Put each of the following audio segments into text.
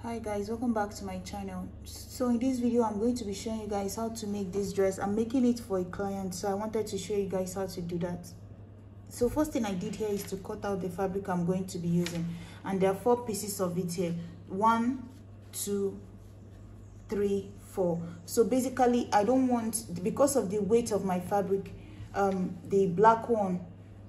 Hi guys, welcome back to my channel. So in this video I'm going to be showing you guys how to make this dress. I'm making it for a client, so I wanted to show you guys how to do that. So first thing I did here is to cut out the fabric I'm going to be using, and there are 4 pieces of it here. 1, 2, 3, 4. So basically I don't want, because of the weight of my fabric, the black one,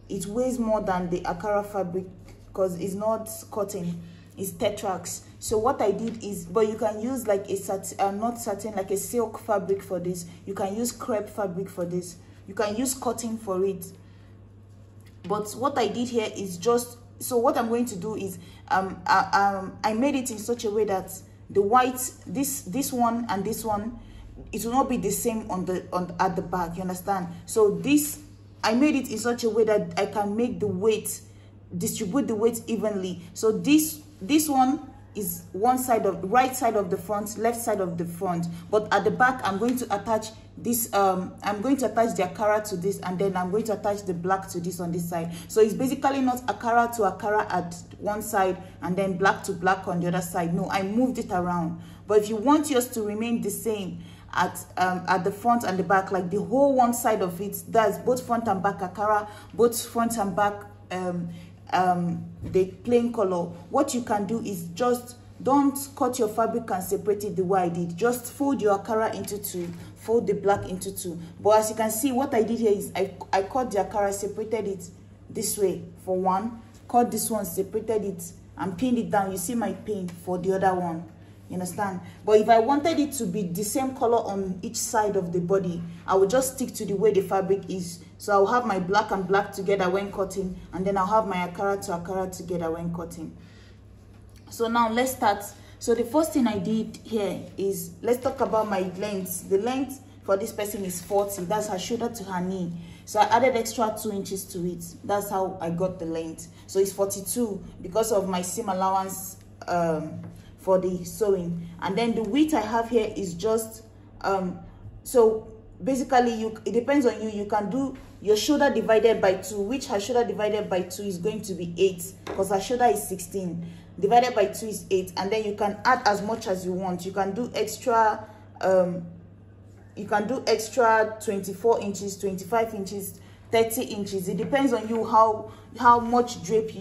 it weighs more than the Akara fabric because it's not cotton, it's tetrax. So what I did is, but you can use like a satin, not satin, like a silk fabric for this. You can use crepe fabric for this. You can use cotton for it. But what I did here is just, so what I'm going to do is, I made it in such a way that the white, this one and this one, it will not be the same at the back. You understand? So this, I made it in such a way that I can make the weight, distribute the weight evenly. So this one is one side of, right side of the front, left side of the front, but at the back I'm going to attach this, I'm going to attach the Akara to this, and then I'm going to attach the black to this on this side. So it's basically not Akara to Akara at one side and then black to black on the other side. No, I moved it around. But if you want yours to remain the same at the front and the back, like the whole one side of it, that's both front and back Akara, both front and back the plain color, what you can do is just don't cut your fabric and separate it the way I did. Just fold your Akara into 2, fold the black into 2. But as you can see, what I did here is I cut the Akara, separated it this way for one, cut this one, separated it and pinned it down. You see my pin for the other one. You understand? But if I wanted it to be the same color on each side of the body, I would just stick to the way the fabric is. So I'll have my black and black together when cutting, and then I'll have my Akara to Akara together when cutting. So now let's start. So the first thing I did here is, let's talk about my length. The length for this person is 40. That's her shoulder to her knee. So I added extra 2 inches to it. That's how I got the length. So it's 42 because of my seam allowance for the sewing. And then the width I have here is just so basically it depends on you. You can do your shoulder divided by 2, which her shoulder divided by 2 is going to be 8, because her shoulder is 16, divided by 2 is 8. And then you can add as much as you want. You can do extra 24 inches, 25 inches, 30 inches. It depends on you how much drape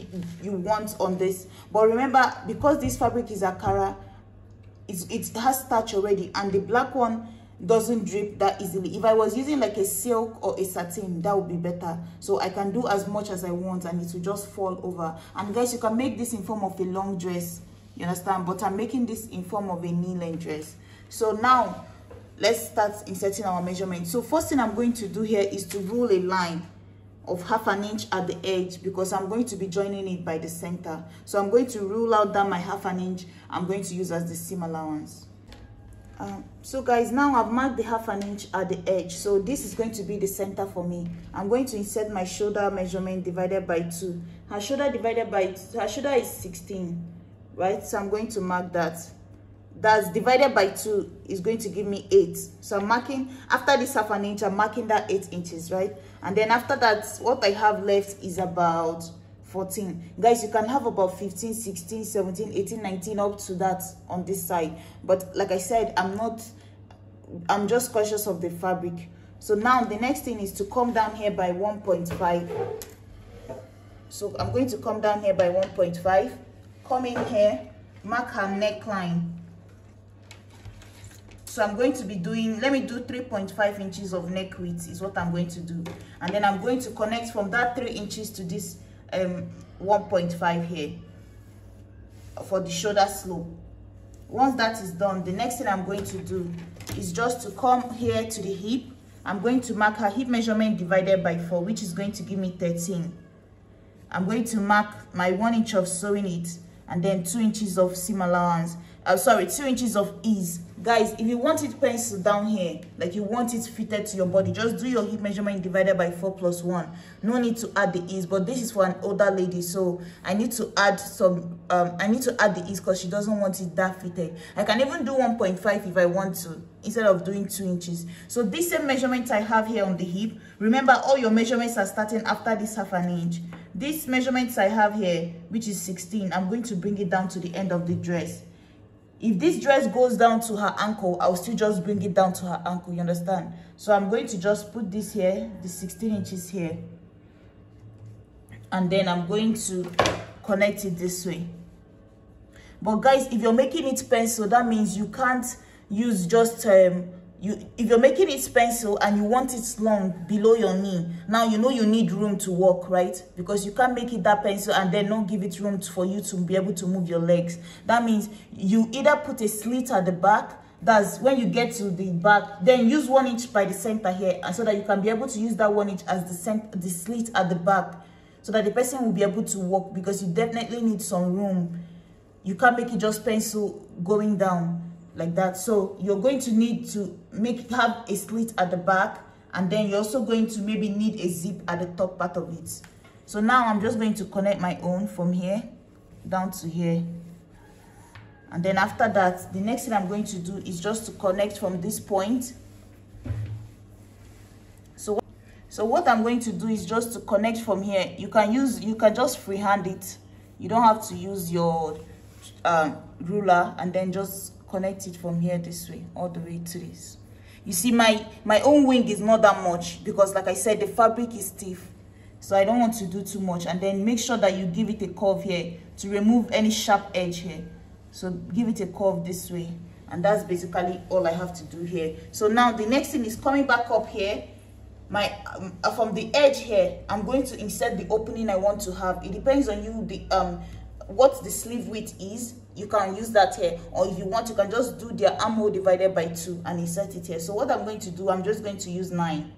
you want on this. But remember, because this fabric is Akara, it has starch already, and the black one doesn't drape that easily. If I was using like a silk or a satin, that would be better. So I can do as much as I want and it will just fall over. And guys, you can make this in form of a long dress, you understand? But I'm making this in form of a knee-length dress. So now let's start inserting our measurement. So first thing I'm going to do here is to rule a line of ½ an inch at the edge, because I'm going to be joining it by the center. So I'm going to rule out that my ½ an inch I'm going to use as the seam allowance. So guys, now I've marked the ½ an inch at the edge. So this is going to be the center for me. I'm going to insert my shoulder measurement divided by 2. Her shoulder is 16, right? So I'm going to mark that. That's divided by 2 is going to give me 8. So I'm marking, after this ½ an inch, I'm marking that 8 inches, right? And then after that, what I have left is about 14. Guys, you can have about 15, 16, 17, 18, 19, up to that on this side. But like I said, I'm just cautious of the fabric. So now the next thing is to come down here by 1.5. So I'm going to come down here by 1.5. Come in here, mark her neckline. So I'm going to be doing, let me do 3.5 inches of neck width is what I'm going to do. And then I'm going to connect from that 3 inches to this 1.5 here for the shoulder slope. Once that is done, the next thing I'm going to do is just to come here to the hip. I'm going to mark her hip measurement divided by 4, which is going to give me 13. I'm going to mark my 1 inch of sewing it, and then 2 inches of seam allowance. 2 inches of ease. Guys, if you want it penciled down here, like you want it fitted to your body, just do your hip measurement divided by 4 plus 1. No need to add the ease, but this is for an older lady, so I need to add some, I need to add the ease because she doesn't want it that fitted. I can even do 1.5 if I want to, instead of doing 2 inches. So this same measurement I have here on the hip, remember all your measurements are starting after this ½ an inch. This measurements I have here, which is 16, I'm going to bring it down to the end of the dress. if this dress goes down to her ankle, I'll still just bring it down to her ankle, you understand? So I'm going to just put this here, the 16 inches here, and then I'm going to connect it this way. But guys, if you're making it pencil, that means you can't use just if you're making it pencil and you want it long below your knee, now you know you need room to walk, right? Because you can't make it that pencil and then not give it room for you to be able to move your legs. That means you either put a slit at the back, that's when you get to the back, then use 1 inch by the center here, and so that you can be able to use that 1 inch as the slit at the back, so that the person will be able to walk, because you definitely need some room. You can't make it just pencil going down like that. So you're going to need to have a slit at the back, and then you're also going to maybe need a zip at the top part of it. So now I'm just going to connect my own from here down to here, and then after that, the next thing I'm going to do is just to connect from this point. So what I'm going to do is just to connect from here. You can just freehand it. You don't have to use your ruler, and then just connect it from here this way all the way to this. You see, my own wing is not that much, because like I said, the fabric is stiff, so I don't want to do too much. And then make sure that you give it a curve here to remove any sharp edge here. So give it a curve this way, and that's basically all I have to do here. So now the next thing is coming back up here. From the edge here, I'm going to insert the opening I want to have. It depends on you, what the sleeve width is. You can use that here, or if you want, you can just do the armhole divided by 2 and insert it here. So what I'm going to do, I'm just going to use 9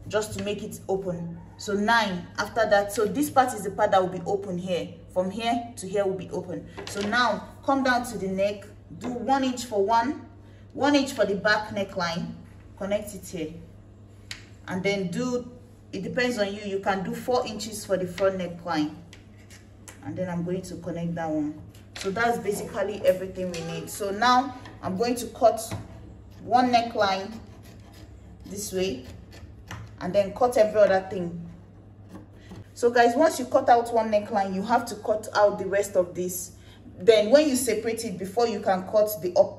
just to make it open. So 9 after that. So this part is the part that will be open here. From here to here will be open. So now come down to the neck, do 1 inch for 1 inch for the back neckline, connect it here, and then it depends on you, you can do 4 inches for the front neckline, and then I'm going to connect that one. So that's basically everything we need. So now I'm going to cut one neckline this way, and then cut every other thing. So guys, once you cut out one neckline, you have to cut out the rest of this. Then when you separate it, before you can cut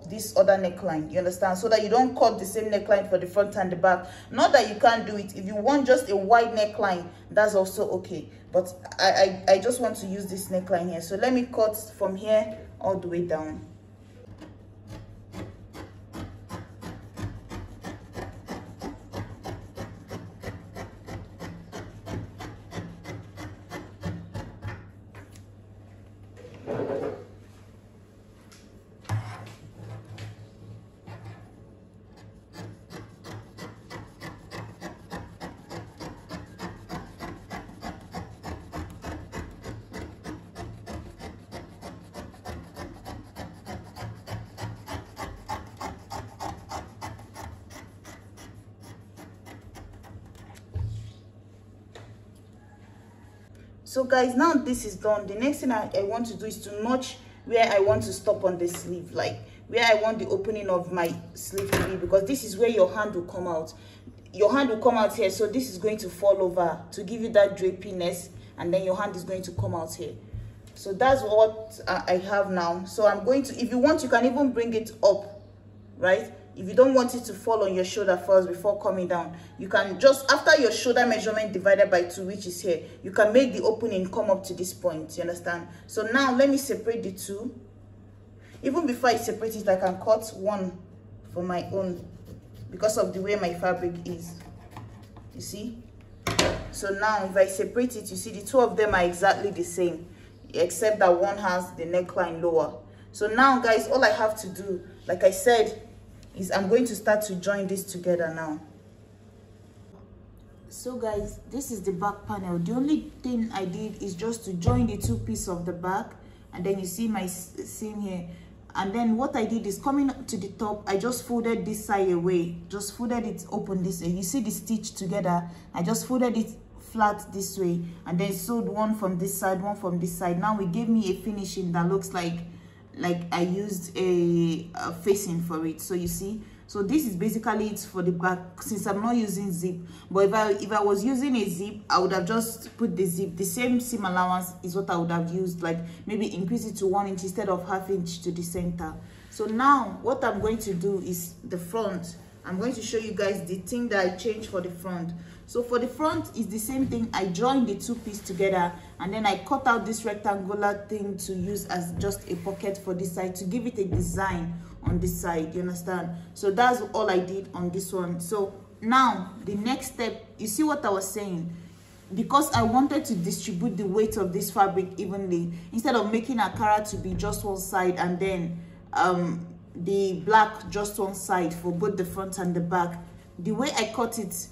this other neckline, you understand? So that you don't cut the same neckline for the front and the back. Not that you can't do it. If you want just a wide neckline, that's also okay. But I just want to use this neckline here. So let me cut from here all the way down. So guys, now this is done. The next thing I want to do is to notch where I want to stop on the sleeve, like where I want the opening of my sleeve to be, because this is where your hand will come out. Your hand will come out here, so this is going to fall over to give you that drapiness, and then your hand is going to come out here. So that's what I have now. So I'm going to, if you want, you can even bring it up, right? If you don't want it to fall on your shoulder first before coming down, you can just, after your shoulder measurement divided by 2, which is here, you can make the opening come up to this point, you understand? So now let me separate the two. Even before I separate it, I can cut one for my own because of the way my fabric is, you see? So now if I separate it, you see the two of them are exactly the same, except that one has the neckline lower. So now guys, all I have to do, like I said, is I'm going to start to join this together now. So guys, this is the back panel. The only thing I did is just to join the two pieces of the back, and then you see my seam here. And then what I did is, coming up to the top, I just folded this side away, just folded it open this way. You see the stitch together, I just folded it flat this way, and then sewed one from this side, one from this side. Now it gave me a finishing that looks like I used a facing for it. So you see, So this is basically it for the back, since I'm not using zip. But if I was using a zip, I would have just put the zip. The same seam allowance is what I would have used, like maybe increase it to 1 inch instead of ½ inch to the center. So now what I'm going to do is the front. I'm going to show you guys the thing that I changed for the front. So for the front is the same thing. I joined the 2 pieces together, and then I cut out this rectangular thing to use as just a pocket for this side to give it a design on this side, you understand? So that's all I did on this one. So now the next step, you see what I was saying, because I wanted to distribute the weight of this fabric evenly, instead of making Ankara to be just one side and then the black just one side for both the front and the back, the way I cut it,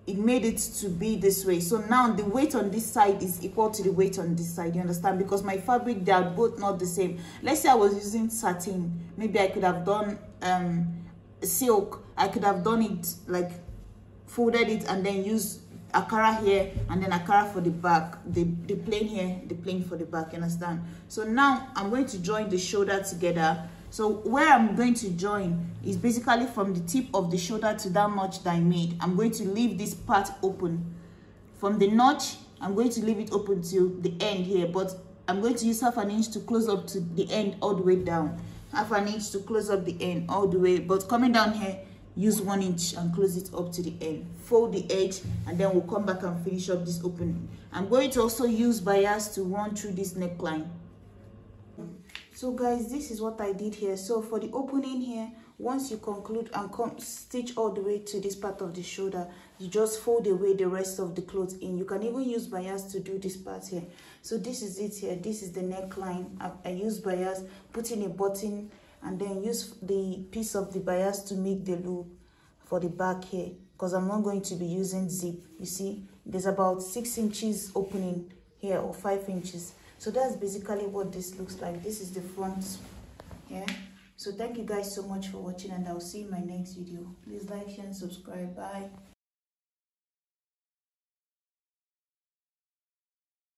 it made it to be this way. So now the weight on this side is equal to the weight on this side, you understand? Because my fabric, they are both not the same. Let's say I was using satin, maybe I could have done silk. I could have done it like folded it and then use Ankara here and then Ankara for the back, the plain here, the plain for the back, you understand? So now I'm going to join the shoulder together. So where I'm going to join is basically from the tip of the shoulder to that notch that I made. I'm going to leave this part open. From the notch, I'm going to leave it open till the end here, but I'm going to use ½ inch to close up to the end all the way down. ½ inch to close up the end all the way, but coming down here, use 1 inch and close it up to the end. Fold the edge, and then we'll come back and finish up this opening. I'm going to also use bias to run through this neckline. So guys, this is what I did here. So for the opening here, once you conclude and come stitch all the way to this part of the shoulder, you just fold away the rest of the clothes in. You can even use bias to do this part here. So this is it here. This is the neckline. I use bias, put in a button, and then use the piece of the bias to make the loop for the back here, because I'm not going to be using zip. You see, there's about 6 inches opening here, or 5 inches. So that's basically what this looks like. This is the front. Yeah. So thank you guys so much for watching, and I'll see you in my next video. Please like, share, and subscribe. Bye.